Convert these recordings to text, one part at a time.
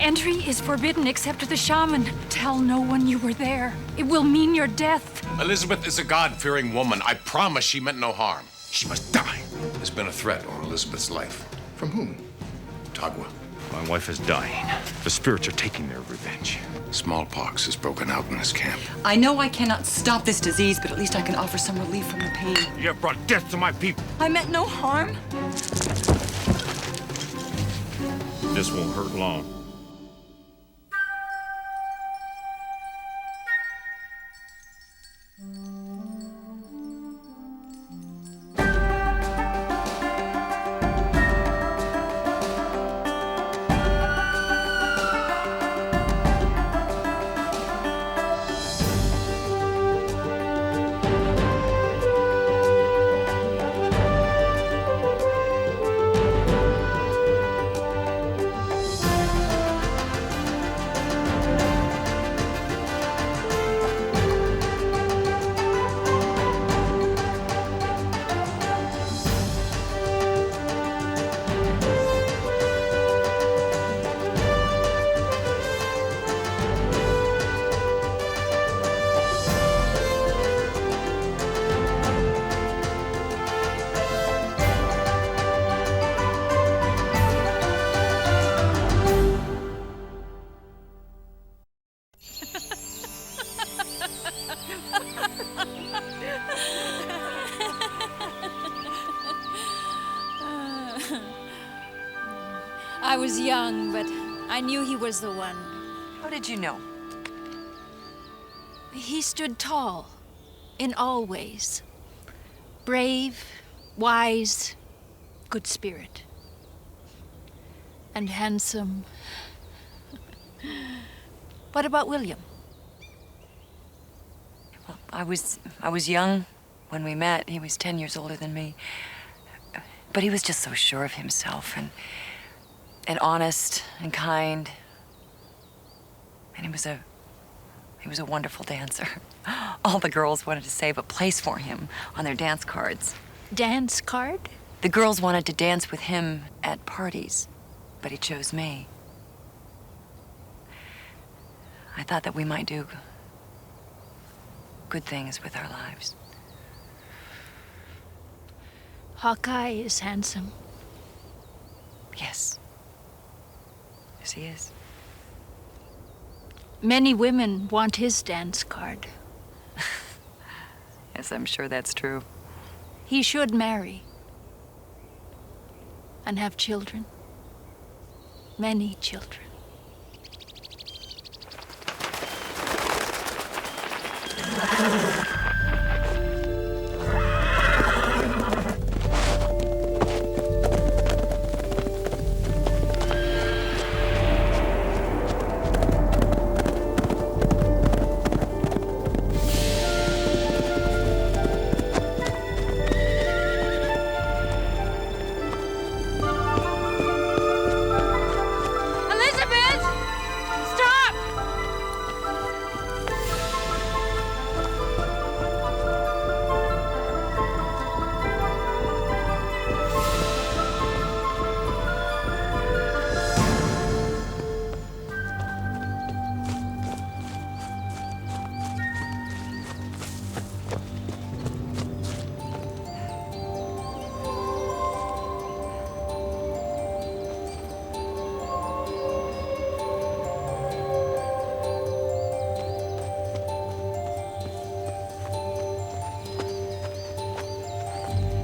Entry is forbidden except to the shaman. Tell no one you were there. It will mean your death. Elizabeth is a God-fearing woman. I promise she meant no harm. She must die. There's been a threat on Elizabeth's life. From whom? Tagua. My wife is dying. The spirits are taking their revenge. Smallpox has broken out in this camp. I know I cannot stop this disease, but at least I can offer some relief from the pain. You have brought death to my people. I meant no harm. This won't hurt long. I was young, but I knew he was the one. How did you know? He stood tall in all ways. Brave, wise, good spirit. And handsome. What about William? Well, I was young when we met. He was 10 years older than me. But he was just so sure of himself and honest and kind. And he was a wonderful dancer. All the girls wanted to save a place for him on their dance cards. Dance card? The girls wanted to dance with him at parties, but he chose me. I thought that we might do good things with our lives. Hawkeye is handsome. Yes. Yes, he is. Many women want his dance card. Yes, I'm sure that's true. He should marry. And have children. Many children.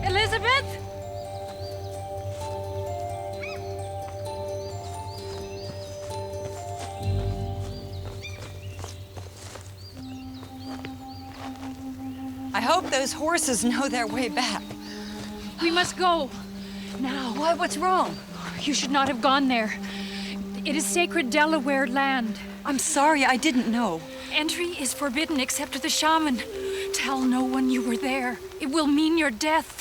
Elizabeth? I hope those horses know their way back. We must go. Now, what's wrong? You should not have gone there. It is sacred Delaware land. I'm sorry, I didn't know. Entry is forbidden except to the shaman. Tell no one you were there. It will mean your death.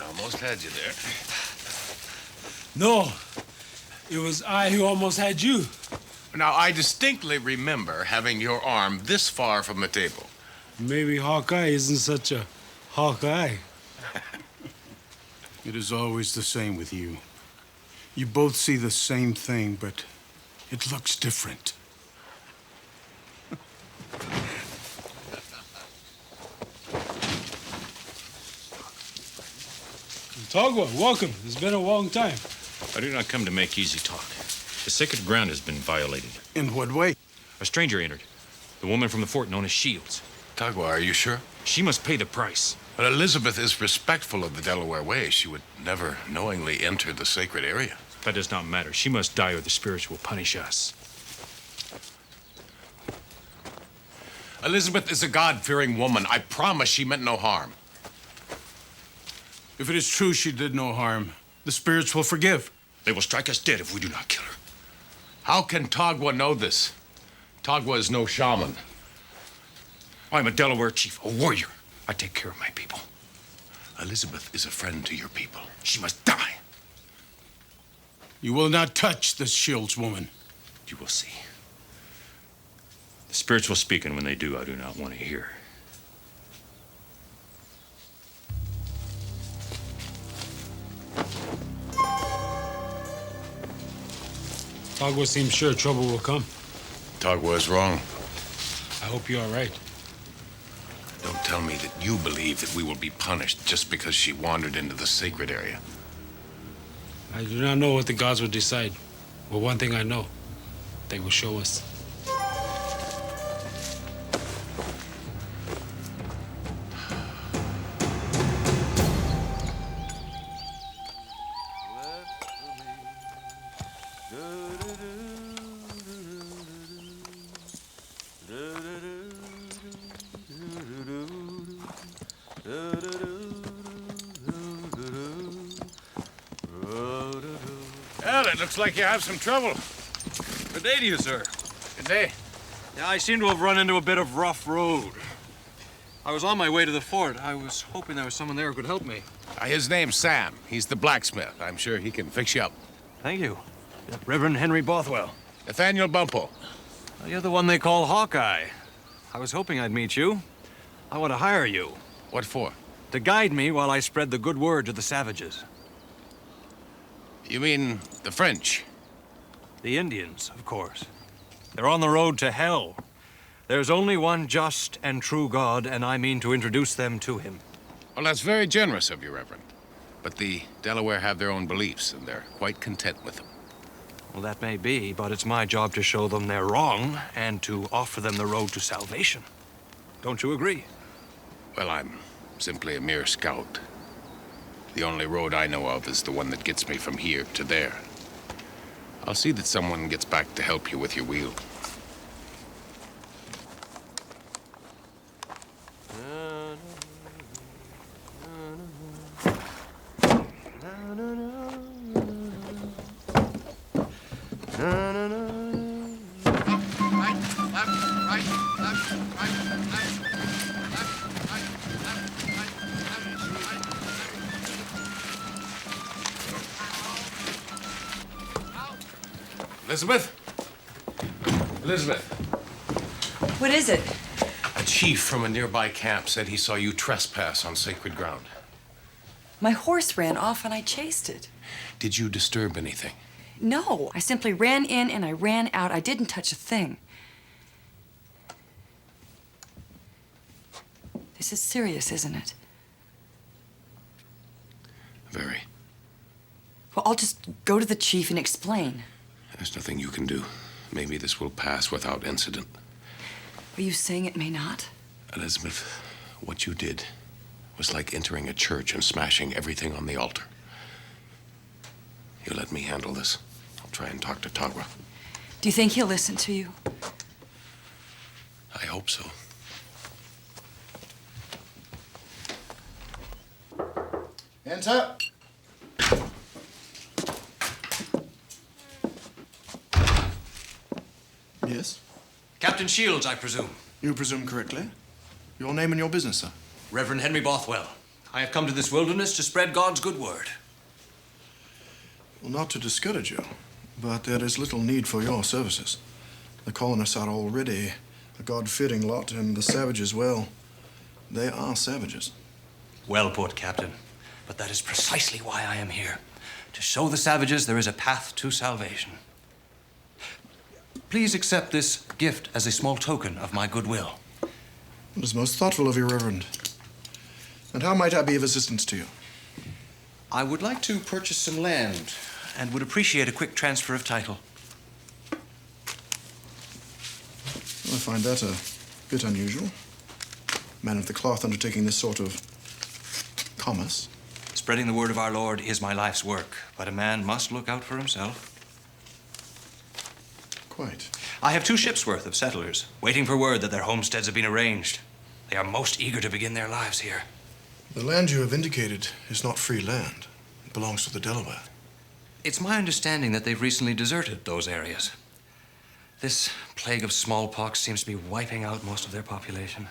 Almost had you there. No, it was I who almost had you. Now, I distinctly remember having your arm this far from the table. Maybe Hawkeye isn't such a Hawkeye. It is always the same with you. You both see the same thing, but it looks different. Togwa, welcome. It's been a long time. I do not come to make easy talk. The sacred ground has been violated. In what way? A stranger entered. The woman from the fort known as Shields. Tagua, are you sure? She must pay the price. But Elizabeth is respectful of the Delaware way. She would never knowingly enter the sacred area. That does not matter. She must die or the spirits will punish us. Elizabeth is a God-fearing woman. I promise she meant no harm. If it is true she did no harm, the spirits will forgive. They will strike us dead if we do not kill her. How can Tagua know this? Tagua is no shaman. I'm a Delaware chief, a warrior. I take care of my people. Elizabeth is a friend to your people. She must die. You will not touch this Shields woman. You will see. The spirits will speak, and when they do, I do not want to hear. Togwa seems sure trouble will come. Tagua is wrong. I hope you're all right. Don't tell me that you believe that we will be punished just because she wandered into the sacred area. I do not know what the gods will decide. But one thing I know, they will show us. Well, it looks like you have some trouble. Good day to you, sir. Good day. Yeah, I seem to have run into a bit of rough road. I was on my way to the fort. I was hoping there was someone there who could help me. His name's Sam. He's the blacksmith. I'm sure he can fix you up. Thank you. Reverend Henry Bothwell. Nathaniel Bumpo. You're the one they call Hawkeye. I was hoping I'd meet you. I want to hire you What for? to guide me while I spread the good word to the savages. You mean the French? The Indians, of course. They're on the road to hell. There's only one just and true God, and I mean to introduce them to him. Well, that's very generous of you, Reverend. But the Delaware have their own beliefs, and they're quite content with them. Well, that may be, but it's my job to show them they're wrong and to offer them the road to salvation. Don't you agree? Well, I'm simply a mere scout. The only road I know of is the one that gets me from here to there. I'll see that someone gets back to help you with your wheel. Elizabeth? Elizabeth, What is it? a chief from a nearby camp said he saw you trespass on sacred ground. My horse ran off and I chased it. Did you disturb anything? No, I simply ran in and I ran out. I didn't touch a thing. This is serious, isn't it? Very. Well, I'll just go to the chief and explain. There's nothing you can do. Maybe this will pass without incident. Are you saying it may not? Elizabeth, what you did was like entering a church and smashing everything on the altar. You let me handle this. I'll try and talk to Tagua. Do you think he'll listen to you? I hope so. Enter. Yes? Captain Shields, I presume. You presume correctly. Your name and your business, sir. Reverend Henry Bothwell. I have come to this wilderness to spread God's good word. Well, not to discourage you, but there is little need for your services. The colonists are already a God-fearing lot, and the savages, well, they are savages. Well put, Captain. But that is precisely why I am here. To show the savages there is a path to salvation. Please accept this gift as a small token of my goodwill. It is most thoughtful of you, Reverend. And how might I be of assistance to you? I would like to purchase some land and would appreciate a quick transfer of title. I find that a bit unusual. Man of the cloth undertaking this sort of commerce. Spreading the word of our Lord is my life's work, but a man must look out for himself. Quite. I have 2 ships' worth of settlers waiting for word that their homesteads have been arranged. They are most eager to begin their lives here. The land you have indicated is not free land. It belongs to the Delaware. It's my understanding that they've recently deserted those areas. This plague of smallpox seems to be wiping out most of their population.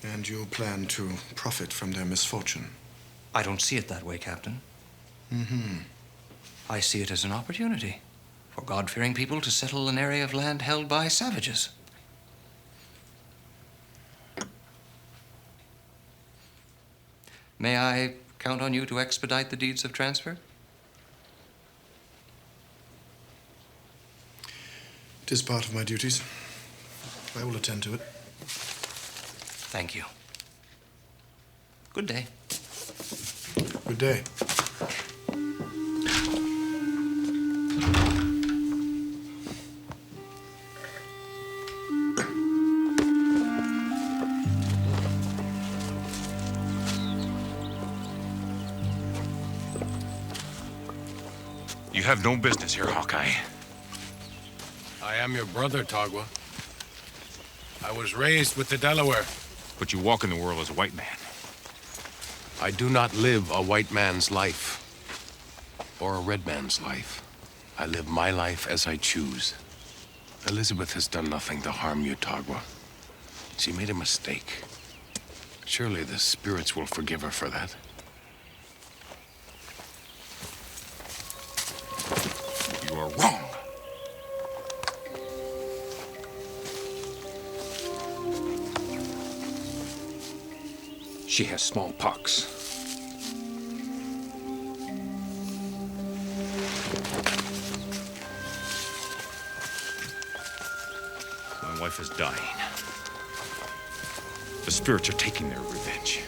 And you plan to profit from their misfortune? I don't see it that way, Captain. Mm-hmm. I see it as an opportunity for God-fearing people to settle an area of land held by savages. May I count on you to expedite the deeds of transfer? It is part of my duties. I will attend to it. Thank you. Good day. Good day. You have no business here, Hawkeye. I am your brother, Tagua. I was raised with the Delaware. But you walk in the world as a white man. I do not live a white man's life, or a red man's life. I live my life as I choose. Elizabeth has done nothing to harm you, Tagua. She made a mistake. Surely the spirits will forgive her for that. You are wrong. She has smallpox. My wife is dying. The spirits are taking their revenge.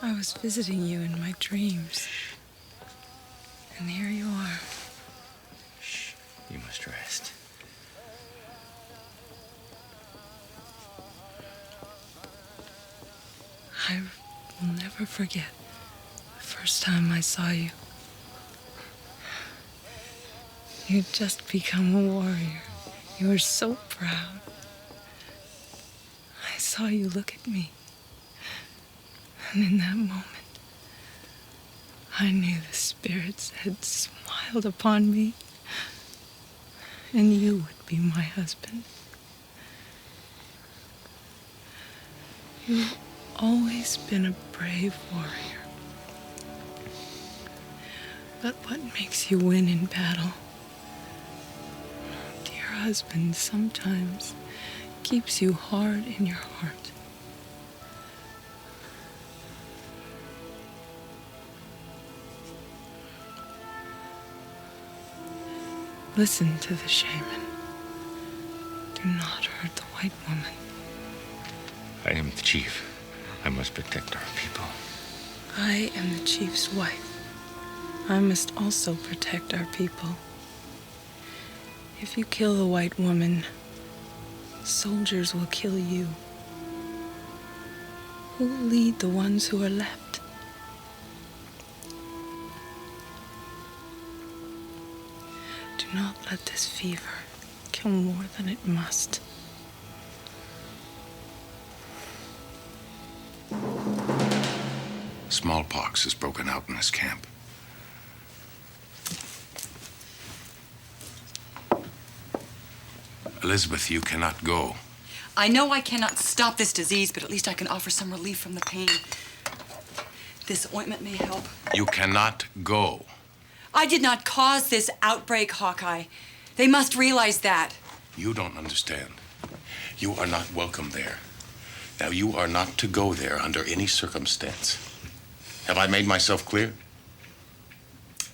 I was visiting you in my dreams. And here you are. Shh. You must rest. I will never forget the first time I saw you. You'd just become a warrior. You were so proud. I saw you look at me. And in that moment, I knew the spirits had smiled upon me, and you would be my husband. You've always been a brave warrior. But what makes you win in battle, dear husband, sometimes keeps you hard in your heart. Listen to the shaman. Do not hurt the white woman. I am the chief. I must protect our people. I am the chief's wife. I must also protect our people. If you kill the white woman, soldiers will kill you. Who will lead the ones who are left? Do not let this fever kill more than it must. Smallpox has broken out in this camp. Elizabeth, you cannot go. I know I cannot stop this disease, but at least I can offer some relief from the pain. This ointment may help. You cannot go. I did not cause this outbreak, Hawkeye. They must realize that. You don't understand. You are not welcome there. Now, you are not to go there under any circumstance. Have I made myself clear?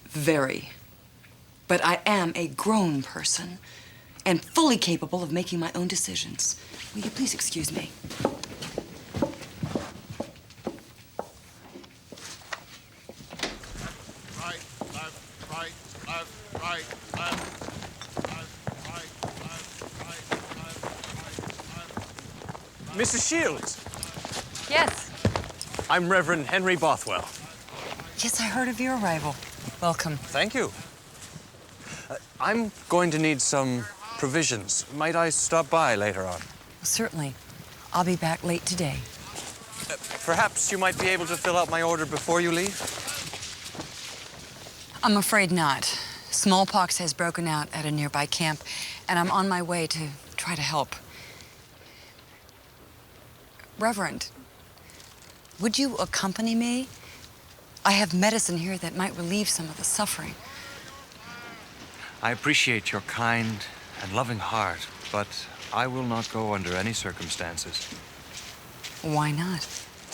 Very. But I am a grown person and fully capable of making my own decisions. Will you please excuse me? Right, left, right, left, right, left, left, right, left, right, left. Mrs. Shields, Yes. I'm Reverend Henry Bothwell. Yes, I heard of your arrival. Welcome. Thank you. I'm going to need some provisions. Might I stop by later on? Certainly. I'll be back late today. Perhaps you might be able to fill out my order before you leave? I'm afraid not. Smallpox has broken out at a nearby camp, and I'm on my way to try to help. Reverend, would you accompany me? I have medicine here that might relieve some of the suffering. I appreciate your kind and loving heart, but I will not go under any circumstances. Why not?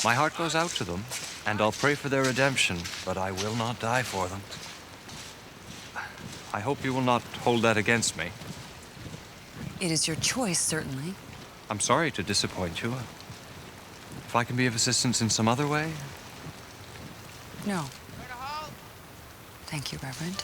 My heart goes out to them, and I'll pray for their redemption, but I will not die for them. I hope you will not hold that against me. It is your choice, certainly. I'm sorry to disappoint you. If I can be of assistance in some other way? No. Thank you, Reverend.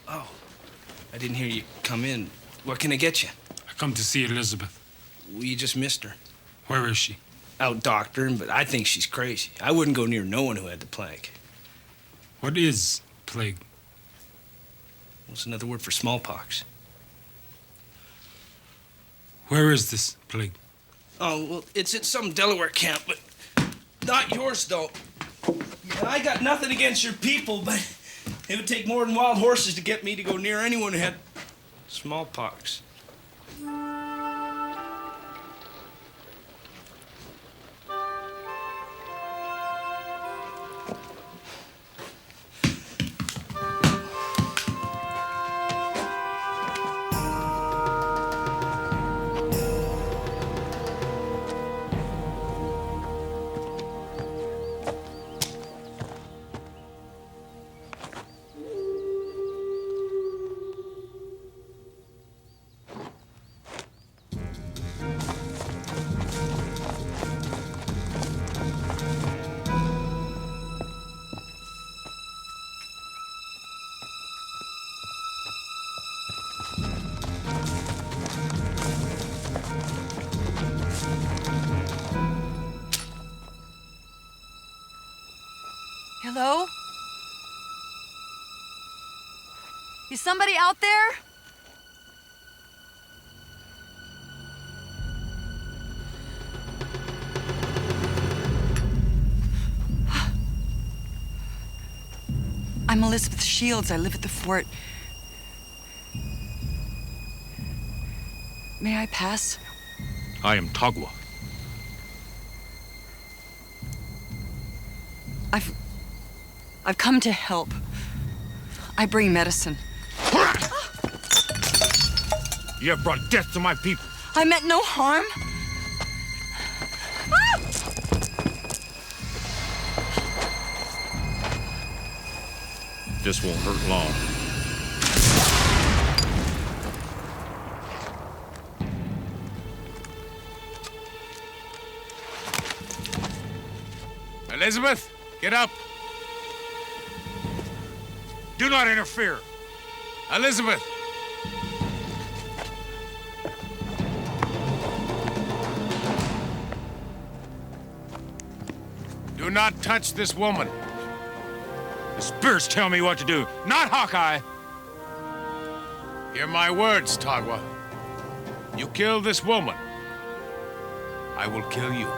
Oh, I didn't hear you come in. What can I get you? I come to see Elizabeth. Well, you just missed her. Where is she? Out doctoring, but I think she's crazy. I wouldn't go near no one who had the plague. What is plague? What's another word for smallpox? Where is this plague? Oh, well, it's at some Delaware camp, but not yours, though. Yeah, I got nothing against your people, but it would take more than wild horses to get me to go near anyone who had smallpox. Hello? Is somebody out there? I'm Elizabeth Shields. I live at the fort. May I pass? I am Tagwa. I've come to help. I bring medicine. You have brought death to my people. I meant no harm. This won't hurt long. Elizabeth, get up. Do not interfere. Elizabeth. Do not touch this woman. The spirits tell me what to do, not Hawkeye. Hear my words, Tagwa. You kill this woman, I will kill you.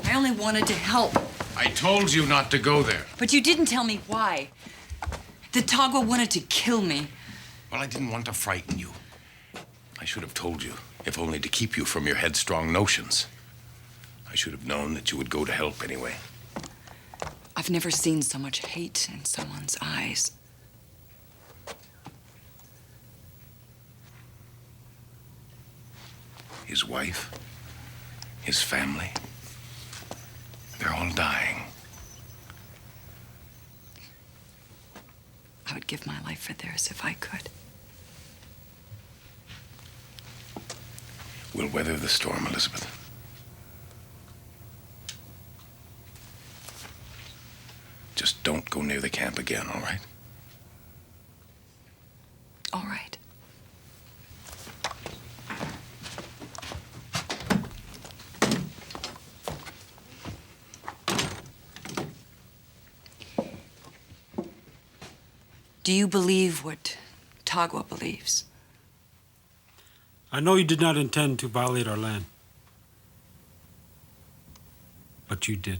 I only wanted to help. I told you not to go there. But you didn't tell me why. The Tagwa wanted to kill me. Well, I didn't want to frighten you. I should have told you, if only to keep you from your headstrong notions. I should have known that you would go to help anyway. I've never seen so much hate in someone's eyes. His wife, his family, they're all dying. I would give my life for theirs if I could. We'll weather the storm, Elizabeth. Just don't go near the camp again, all right? All right. Do you believe what Tagwa believes? I know you did not intend to violate our land. But you did.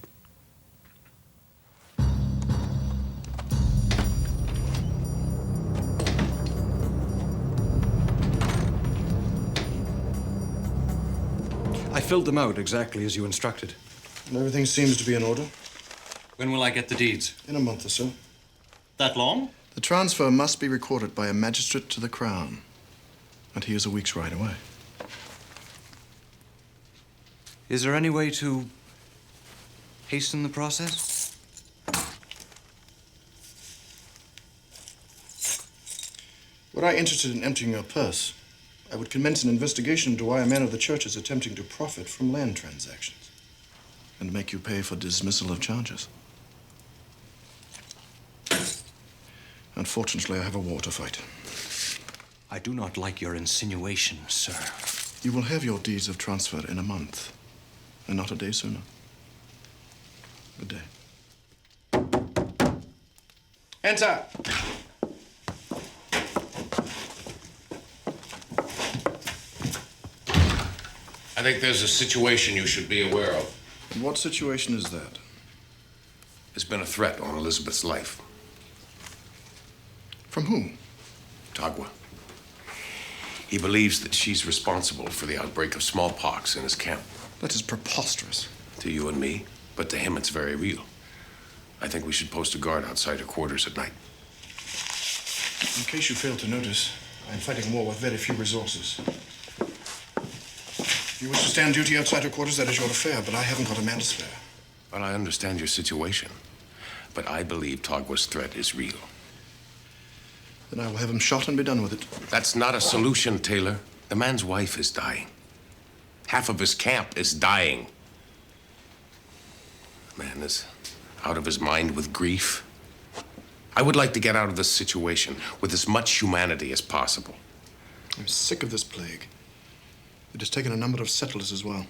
I filled them out exactly as you instructed. And everything seems to be in order. When will I get the deeds? In a month or so. That long? The transfer must be recorded by a magistrate to the Crown. And he is a week's ride away. Is there any way to hasten the process? Were I interested in emptying your purse, I would commence an investigation into why a man of the church is attempting to profit from land transactions and make you pay for dismissal of charges. Unfortunately, I have a war to fight. I do not like your insinuations, sir. You will have your deeds of transfer in a month, and not a day sooner. Good day. Enter! I think there's a situation you should be aware of. And what situation is that? There's been a threat on Elizabeth's life. From whom? Tagwa. He believes that she's responsible for the outbreak of smallpox in his camp. That is preposterous. To you and me, but to him it's very real. I think we should post a guard outside her quarters at night. In case you fail to notice, I'm fighting a war with very few resources. If you wish to stand duty outside her quarters, that is your affair, but I haven't got a man to spare. Well, I understand your situation, but I believe Tagwa's threat is real. Then I will have him shot and be done with it. That's not a solution, Taylor. The man's wife is dying. Half of his camp is dying. The man is out of his mind with grief. I would like to get out of this situation with as much humanity as possible. I'm sick of this plague. It has taken a number of settlers as well.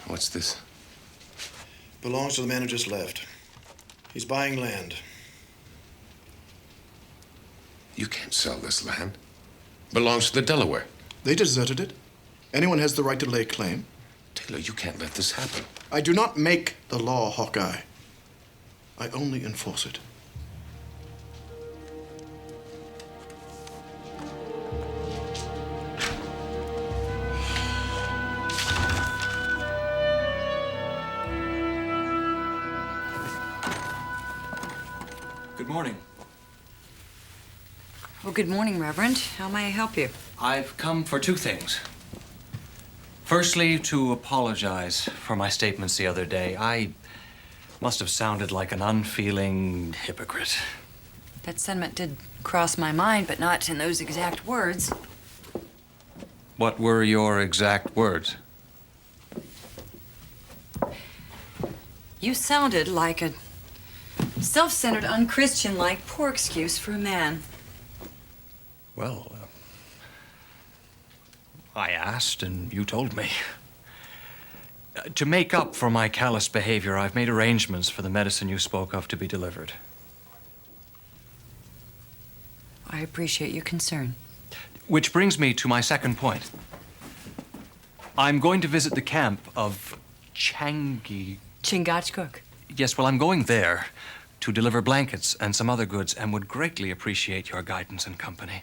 What's this? Belongs to the man who just left. He's buying land. You can't sell this land. Belongs to the Delaware. They deserted it. Anyone has the right to lay claim. Taylor, you can't let this happen. I do not make the law, Hawkeye. I only enforce it. Good morning. Well, good morning, Reverend. How may I help you? I've come for two things. Firstly, to apologize for my statements the other day. I must have sounded like an unfeeling hypocrite. That sentiment did cross my mind, but not in those exact words. What were your exact words? You sounded like a self-centered, unchristian-like poor excuse for a man. Well, I asked and you told me. To make up for my callous behavior, I've made arrangements for the medicine you spoke of to be delivered. I appreciate your concern. Which brings me to my second point. I'm going to visit the camp of Chingachgook. Yes, well, I'm going there to deliver blankets and some other goods and would greatly appreciate your guidance and company.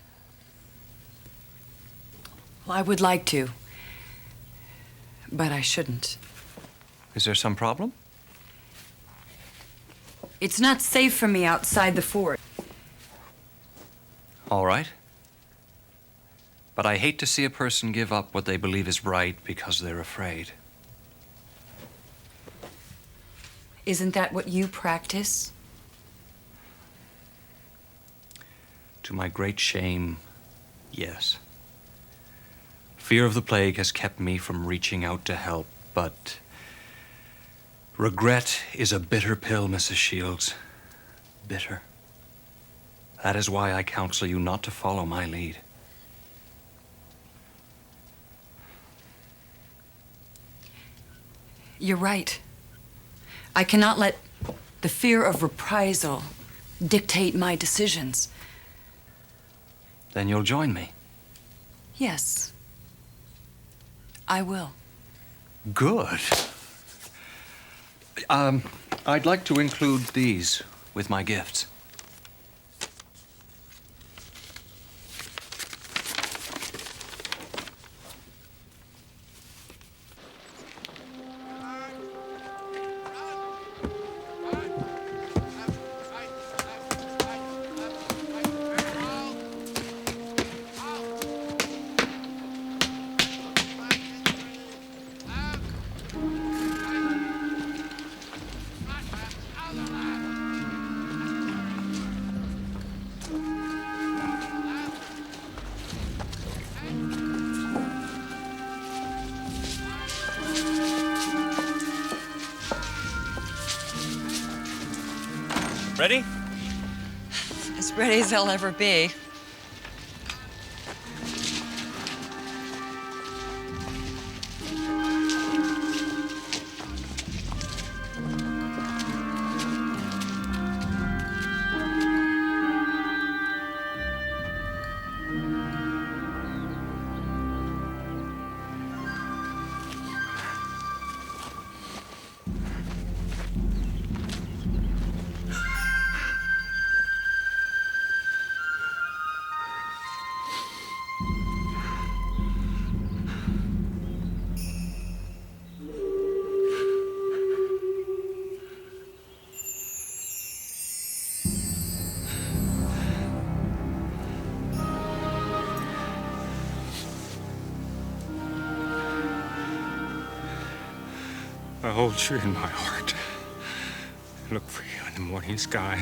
Well, I would like to, but I shouldn't. Is there some problem? It's not safe for me outside the fort. All right. But I hate to see a person give up what they believe is right because they're afraid. Isn't that what you practice? To my great shame, yes. Fear of the plague has kept me from reaching out to help, but regret is a bitter pill, Mrs. Shields. Bitter. That is why I counsel you not to follow my lead. You're right. I cannot let the fear of reprisal dictate my decisions. Then you'll join me. Yes, I will. Good. I'd like to include these with my gifts. Ready? As ready as I'll ever be. I hold you in my heart. Look for you in the morning sky.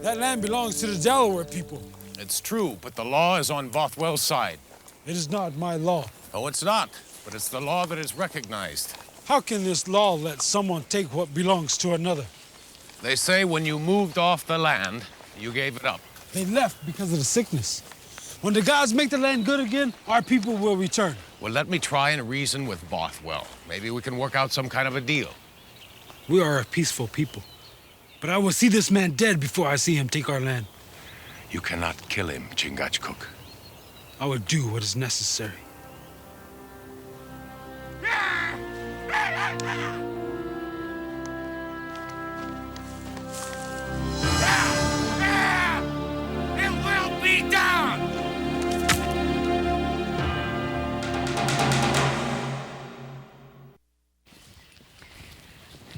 That land belongs to the Delaware people. It's true, but the law is on Bothwell's side. It is not my law. Oh, it's not, but it's the law that is recognized. How can this law let someone take what belongs to another? They say when you moved off the land, you gave it up. They left because of the sickness. When the gods make the land good again, our people will return. Well, let me try and reason with Bothwell. Maybe we can work out some kind of a deal. We are a peaceful people. But I will see this man dead before I see him take our land. You cannot kill him, Chingachgook. I will do what is necessary. It will be done!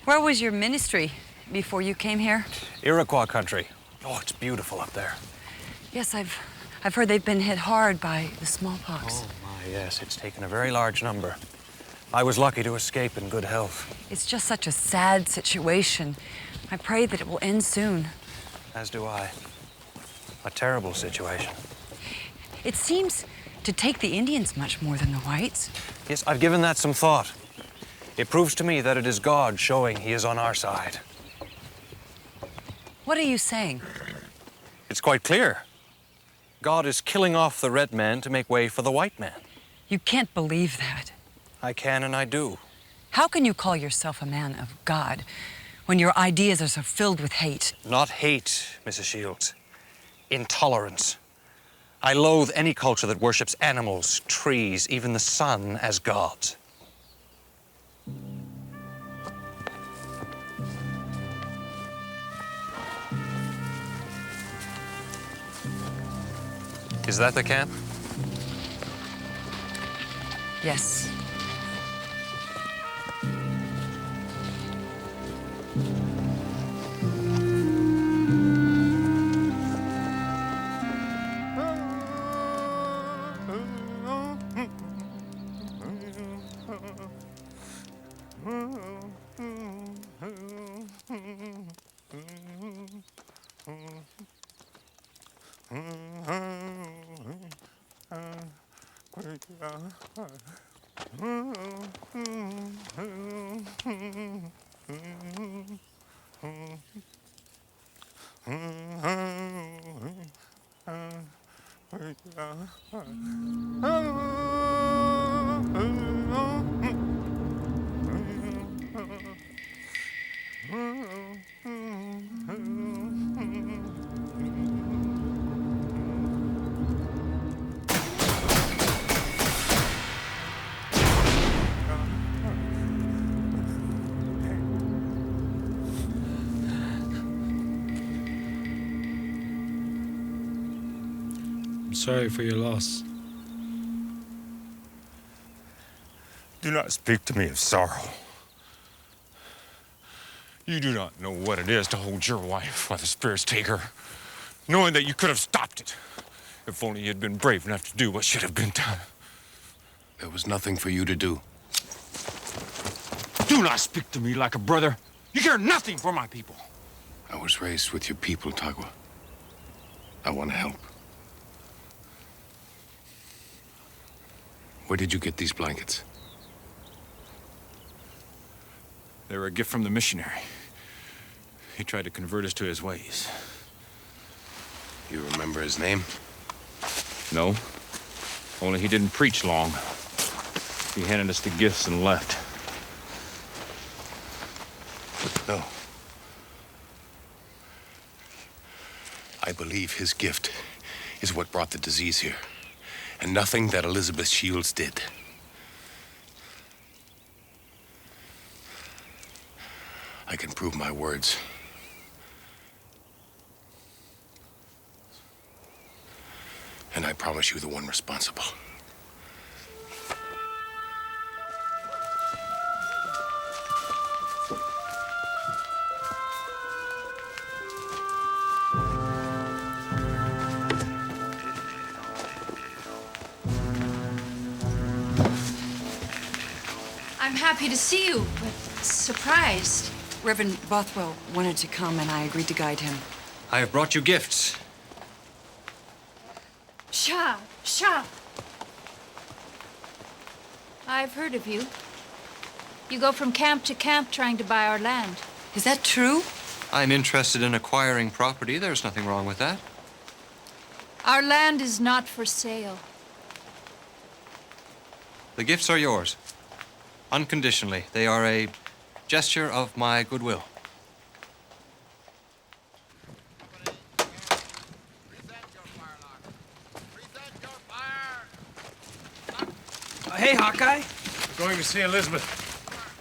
Where was your ministry before you came here? Iroquois country. Oh, it's beautiful up there. Yes, I've heard they've been hit hard by the smallpox. Oh, my, yes. It's taken a very large number. I was lucky to escape in good health. It's just such a sad situation. I pray that it will end soon. As do I. A terrible situation. It seems to take the Indians much more than the whites. Yes, I've given that some thought. It proves to me that it is God showing he is on our side. What are you saying? It's quite clear. God is killing off the red man to make way for the white man. You can't believe that. I can and I do. How can you call yourself a man of God when your ideas are so filled with hate? Not hate, Mrs. Shields. Intolerance. I loathe any culture that worships animals, trees, even the sun as gods. Is that the camp? Yes. I'm sorry for your loss. Do not speak to me of sorrow. You do not know what it is to hold your wife while the spirits take her, knowing that you could have stopped it if only you had been brave enough to do what should have been done. There was nothing for you to do. Do not speak to me like a brother. You care nothing for my people. I was raised with your people, Tagua. I want to help. Where did you get these blankets? They were a gift from the missionary. He tried to convert us to his ways. You remember his name? No. Only he didn't preach long. He handed us the gifts and left. No. I believe his gift is what brought the disease here, and nothing that Elizabeth Shields did. I can prove my words. And I promise you the one responsible. I'm happy to see you, but surprised. Reverend Bothwell wanted to come, and I agreed to guide him. I have brought you gifts. Shah! I've heard of you. You go from camp to camp trying to buy our land. Is that true? I'm interested in acquiring property. There's nothing wrong with that. Our land is not for sale. The gifts are yours. Unconditionally. They are a gesture of my goodwill. Hey, Hawkeye. We're going to see Elizabeth.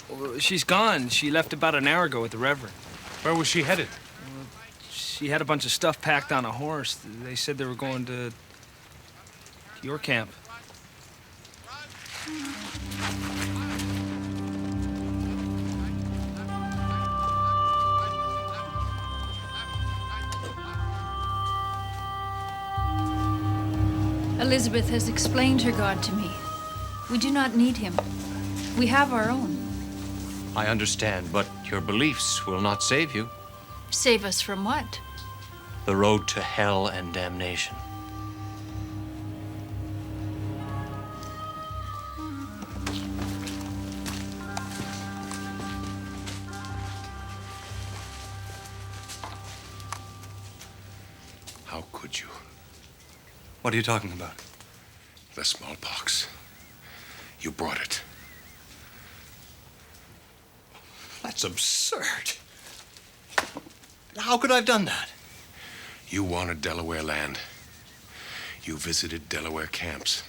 Well, she's gone. She left about an hour ago with the reverend. Where was she headed? She had a bunch of stuff packed on a horse. They said they were going to your camp. Elizabeth has explained her God to me. We do not need him. We have our own. I understand, but your beliefs will not save you. Save us from what? The road to hell and damnation. How could you? What are you talking about? The smallpox. You brought it. That's absurd. How could I have done that? You wanted Delaware land. You visited Delaware camps,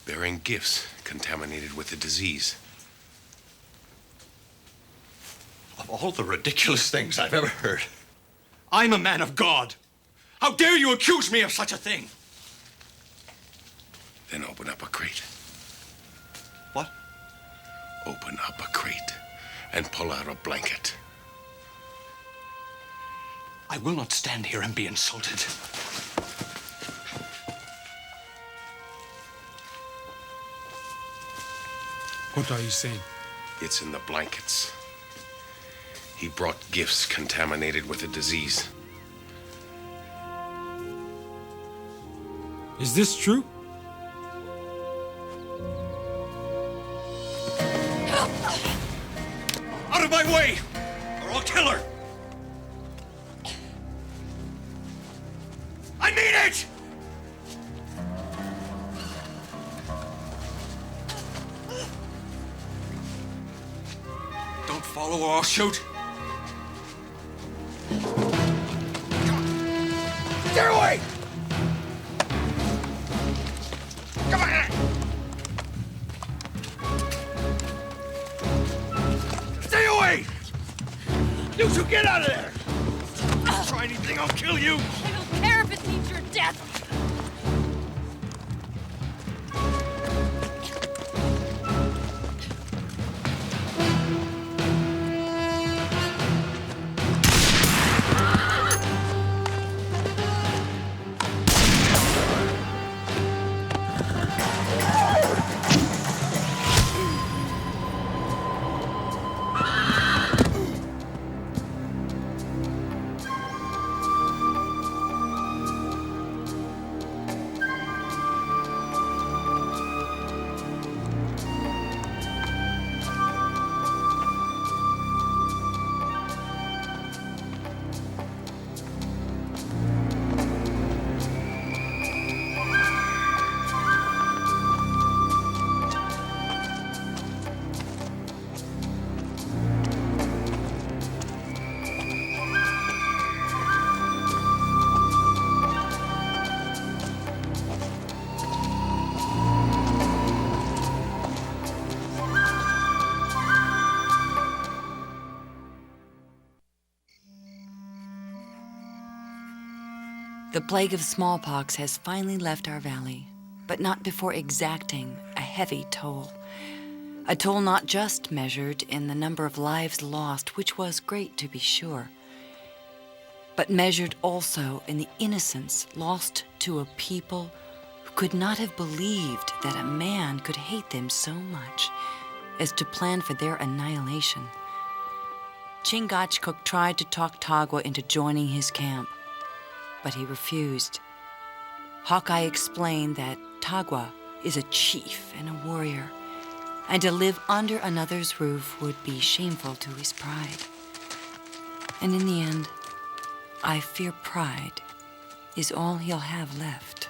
bearing gifts contaminated with the disease. Of all the ridiculous things I've ever heard, I'm a man of God. How dare you accuse me of such a thing? Then open up a crate. What? Open up a crate and pull out a blanket. I will not stand here and be insulted. What are you saying? It's in the blankets. He brought gifts contaminated with a disease. Is this true? Out of my way, or I'll kill her! I mean it! Don't follow or I'll shoot. Get away! Come on! Stay away! You two get out of there! Try anything, I'll kill you! I don't care if it means your death. The plague of smallpox has finally left our valley, but not before exacting a heavy toll. A toll not just measured in the number of lives lost, which was great to be sure, but measured also in the innocence lost to a people who could not have believed that a man could hate them so much as to plan for their annihilation. Chingachgook tried to talk Tagwa into joining his camp, but he refused. Hawkeye explained that Tagua is a chief and a warrior, and to live under another's roof would be shameful to his pride. And in the end, I fear pride is all he'll have left.